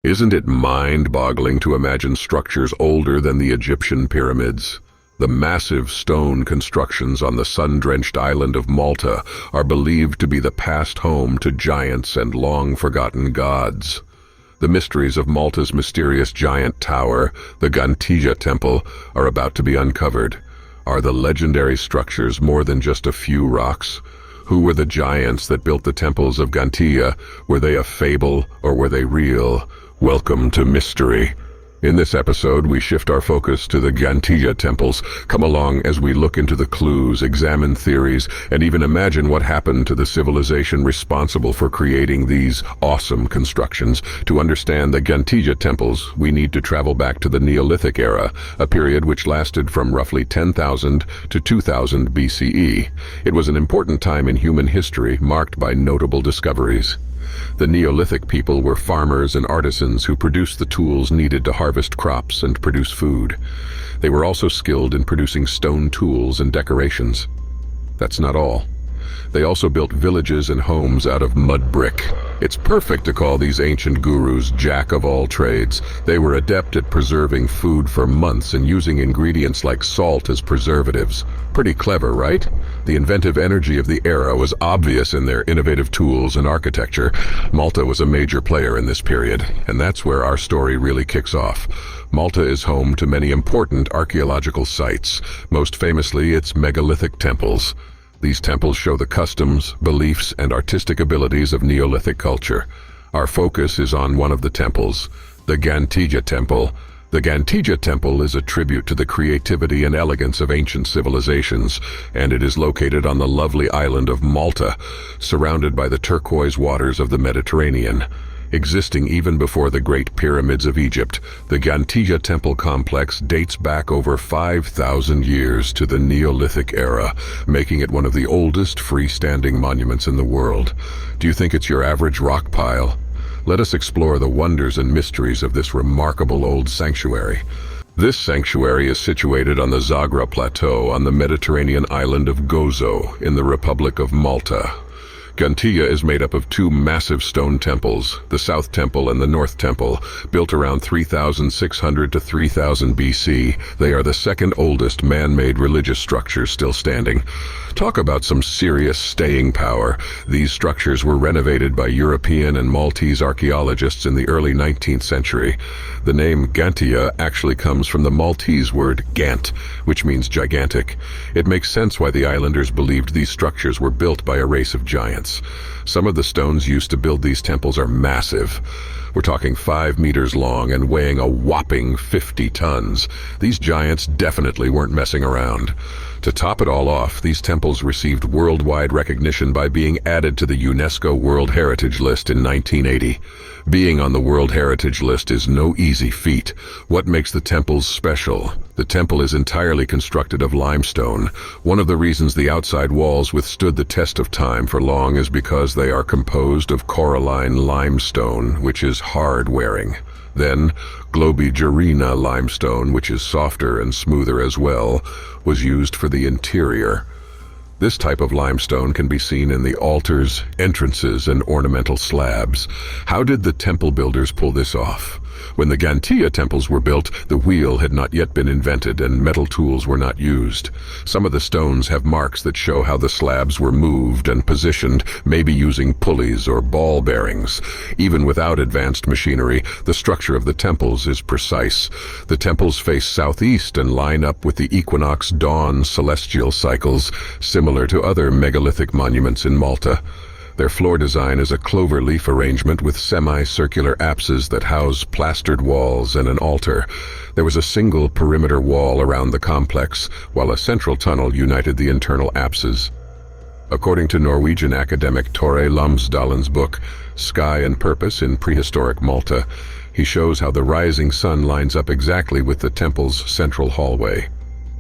Isn't it mind-boggling to imagine structures older than the Egyptian pyramids? The massive stone constructions on the sun-drenched island of Malta are believed to be the past home to giants and long-forgotten gods. The mysteries of Malta's mysterious giant tower, the Ggantija Temple, are about to be uncovered. Are the legendary structures more than just a few rocks? Who were the giants that built the temples of Ggantija? Were they a fable or were they real? Welcome to Mystery. In this episode, we shift our focus to the Ggantija temples. Come along as we look into the clues, examine theories, and even imagine what happened to the civilization responsible for creating these awesome constructions. To understand the Ggantija temples, we need to travel back to the Neolithic era, a period which lasted from roughly 10,000 to 2000 BCE. It was an important time in human history, marked by notable discoveries. The Neolithic people were farmers and artisans who produced the tools needed to harvest crops and produce food. They were also skilled in producing stone tools and decorations. That's not all. They also built villages and homes out of mud brick. It's perfect to call these ancient gurus jack of all trades. They were adept at preserving food for months and using ingredients like salt as preservatives. Pretty clever, right? The inventive energy of the era was obvious in their innovative tools and architecture. Malta was a major player in this period, and that's where our story really kicks off. Malta is home to many important archaeological sites, most famously its megalithic temples. These temples show the customs, beliefs, and artistic abilities of Neolithic culture. Our focus is on one of the temples, the Ggantija Temple. The Ggantija Temple is a tribute to the creativity and elegance of ancient civilizations, and it is located on the lovely island of Malta, surrounded by the turquoise waters of the Mediterranean. Existing even before the Great Pyramids of Egypt, the Ggantija Temple complex dates back over 5,000 years to the Neolithic era, making it one of the oldest freestanding monuments in the world. Do you think it's your average rock pile? Let us explore the wonders and mysteries of this remarkable old sanctuary. This sanctuary is situated on the 𝐦𝐨𝐬 Plateau on the Mediterranean island of Gozo in the Republic of Malta. Ggantija is made up of two massive stone temples, the South Temple and the North Temple, built around 3,600 to 3000 BC. They are the second oldest man-made religious structures still standing. Talk about some serious staying power. These structures were renovated by European and Maltese archaeologists in the early 19th century. The name Ggantija actually comes from the Maltese word 𝐺ant, which means gigantic. It makes sense why the islanders believed these structures were built by a race of giants. Some of the stones used to build these temples are massive. We're talking 5 meters long and weighing a whopping 50 tons. These giants definitely weren't messing around. To top it all off, these temples received worldwide recognition by being added to the UNESCO World Heritage List in 1980. Being on the World Heritage List is no easy feat. What makes the temples special? The temple is entirely constructed of limestone. One of the reasons the outside walls withstood the test of time for long is because they are composed of coralline limestone, which is hard-wearing. Then, Globigerina limestone, which is softer and smoother as well, was used for the interior. This type of limestone can be seen in the altars, entrances, and ornamental slabs. How did the temple builders pull this off? When the Ggantija temples were built, the wheel had not yet been invented and metal tools were not used. Some of the stones have marks that show how the slabs were moved and positioned, maybe using pulleys or ball bearings. Even without advanced machinery, the structure of the temples is precise. The temples face southeast and line up with the equinox dawn celestial cycles, similar to other megalithic monuments in Malta. Their floor design is a cloverleaf arrangement with semi-circular apses that house plastered walls and an altar. There was a single perimeter wall around the complex, while a central tunnel united the internal apses. According to Norwegian academic Tore Lomsdalen's book, Sky and Purpose in Prehistoric Malta, he shows how the rising sun lines up exactly with the temple's central hallway.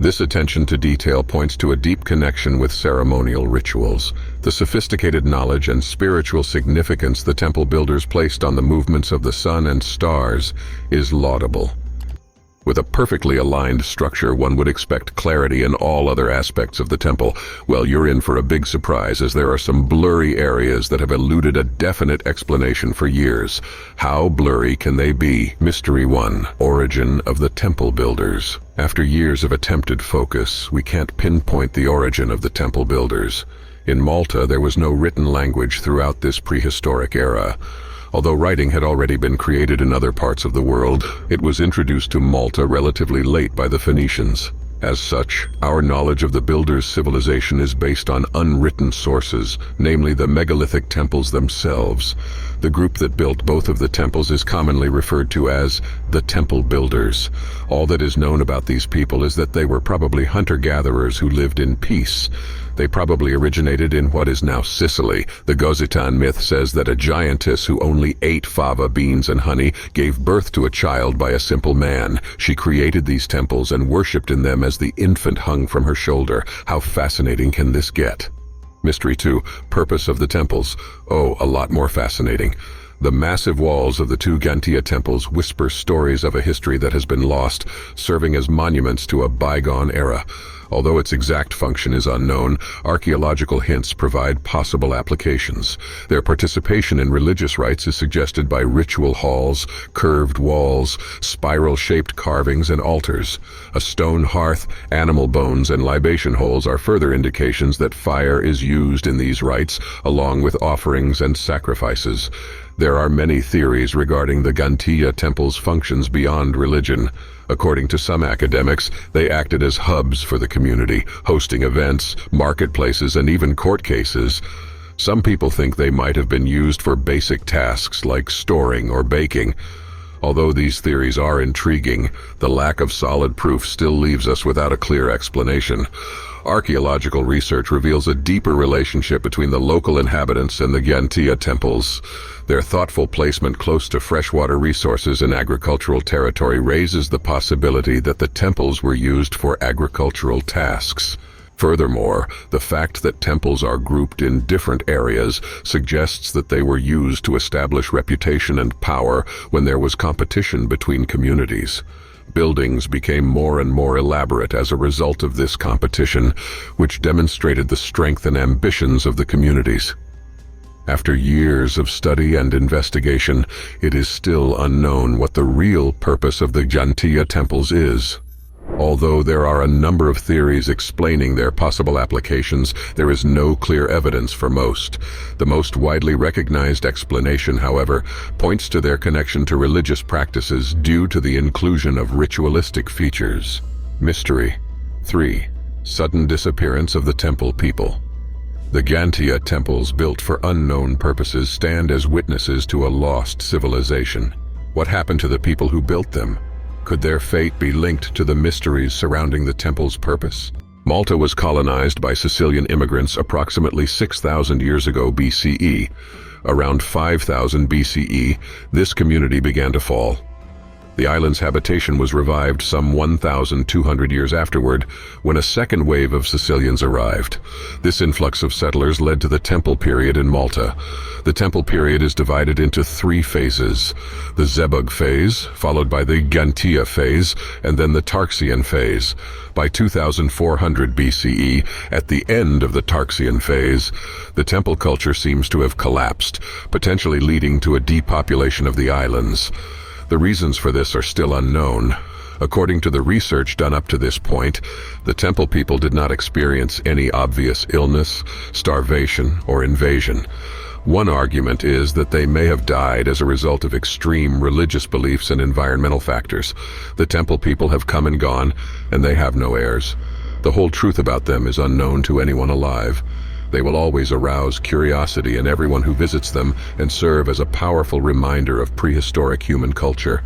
This attention to detail points to a deep connection with ceremonial rituals. The sophisticated knowledge and spiritual significance the temple builders placed on the movements of the sun and stars is laudable. With a perfectly aligned structure, one would expect clarity in all other aspects of the temple. Well, you're in for a big surprise, as there are some blurry areas that have eluded a definite explanation for years. How blurry can they be? Mystery 1. Origin of the temple builders. After years of attempted focus, we can't pinpoint the origin of the temple builders. In Malta, there was no written language throughout this prehistoric era. Although writing had already been created in other parts of the world, it was introduced to Malta relatively late by the Phoenicians. As such, our knowledge of the builders' civilization is based on unwritten sources, namely the megalithic temples themselves. The group that built both of the temples is commonly referred to as the temple builders. All that is known about these people is that they were probably hunter-gatherers who lived in peace. They probably originated in what is now Sicily. The Ggantija myth says that a giantess who only ate fava beans and honey gave birth to a child by a simple man. She created these temples and worshipped in them as the infant hung from her shoulder. How fascinating can this get? Mystery 2. Purpose of the temples. Oh, a lot more fascinating. The massive walls of the two Ggantija temples whisper stories of a history that has been lost, serving as monuments to a bygone era. Although its exact function is unknown, archaeological hints provide possible applications. Their participation in religious rites is suggested by ritual halls, curved walls, spiral-shaped carvings, and altars. A stone hearth, animal bones, and libation holes are further indications that fire is used in these rites, along with offerings and sacrifices. There are many theories regarding the Ggantija Temple's functions beyond religion. According to some academics, they acted as hubs for the community, hosting events, marketplaces, and even court cases. Some people think they might have been used for basic tasks like storing or baking. Although these theories are intriguing, the lack of solid proof still leaves us without a clear explanation. Archaeological research reveals a deeper relationship between the local inhabitants and the Ggantija temples. Their thoughtful placement close to freshwater resources and agricultural territory raises the possibility that the temples were used for agricultural tasks. Furthermore, the fact that temples are grouped in different areas suggests that they were used to establish reputation and power when there was competition between communities. Buildings became more and more elaborate as a result of this competition, which demonstrated the strength and ambitions of the communities. After years of study and investigation, it is still unknown what the real purpose of the Ggantija temples is. Although there are a number of theories explaining their possible applications, there is no clear evidence for most. The most widely recognized explanation, however, points to their connection to religious practices due to the inclusion of ritualistic features. Mystery 3. Sudden disappearance of the temple people. The Ggantija temples, built for unknown purposes, stand as witnesses to a lost civilization. What happened to the people who built them? Could their fate be linked to the mysteries surrounding the temple's purpose? Malta was colonized by Sicilian immigrants approximately 6,000 years ago BCE. Around 5,000 BCE, this community began to fall. The island's habitation was revived some 1,200 years afterward, when a second wave of Sicilians arrived. This influx of settlers led to the Temple period in Malta. The Temple period is divided into 3 phases: the 𝐦𝐨𝐫𝐞 phase, followed by the Ggantija phase, and then the Tarxian phase. By 2400 BCE, at the end of the Tarxian phase, the temple culture seems to have collapsed, potentially leading to a depopulation of the islands. The reasons for this are still unknown. According to the research done up to this point, the temple people did not experience any obvious illness, starvation, or invasion. One argument is that they may have died as a result of extreme religious beliefs and environmental factors. The temple people have come and gone, and they have no heirs. The whole truth about them is unknown to anyone alive. They will always arouse curiosity in everyone who visits them and serve as a powerful reminder of prehistoric human culture.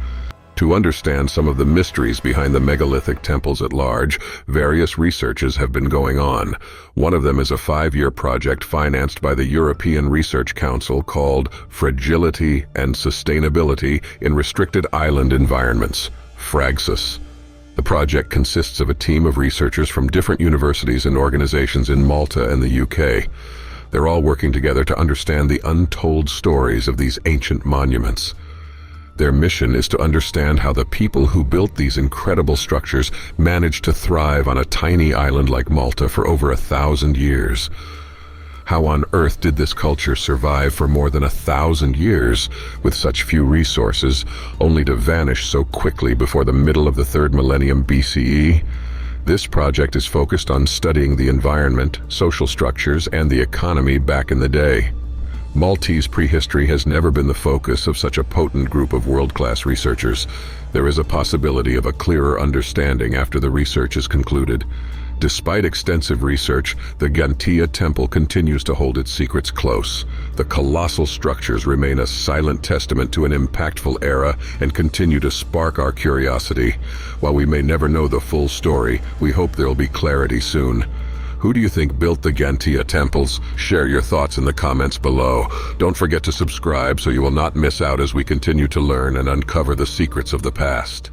To understand some of the mysteries behind the megalithic temples at large, various researches have been going on. One of them is a 5-year project financed by the European Research Council called Fragility and Sustainability in Restricted Island Environments, FRAGSUS. The project consists of a team of researchers from different universities and organizations in Malta and the UK. They're all working together to understand the untold stories of these ancient monuments. Their mission is to understand how the people who built these incredible structures managed to thrive on a tiny island like Malta for over 1,000 years. How on earth did this culture survive for more than 1,000 years with such few resources, only to vanish so quickly before the middle of the 3rd millennium BCE? This project is focused on studying the environment, social structures, and the economy back in the day. Maltese prehistory has never been the focus of such a potent group of world-class researchers. There is a possibility of a clearer understanding after the research is concluded. Despite extensive research, the Ggantija Temple continues to hold its secrets close. The colossal structures remain a silent testament to an impactful era and continue to spark our curiosity. While we may never know the full story, we hope there'll be clarity soon. Who do you think built the Ggantija temples? Share your thoughts in the comments below. Don't forget to subscribe so you will not miss out as we continue to learn and uncover the secrets of the past.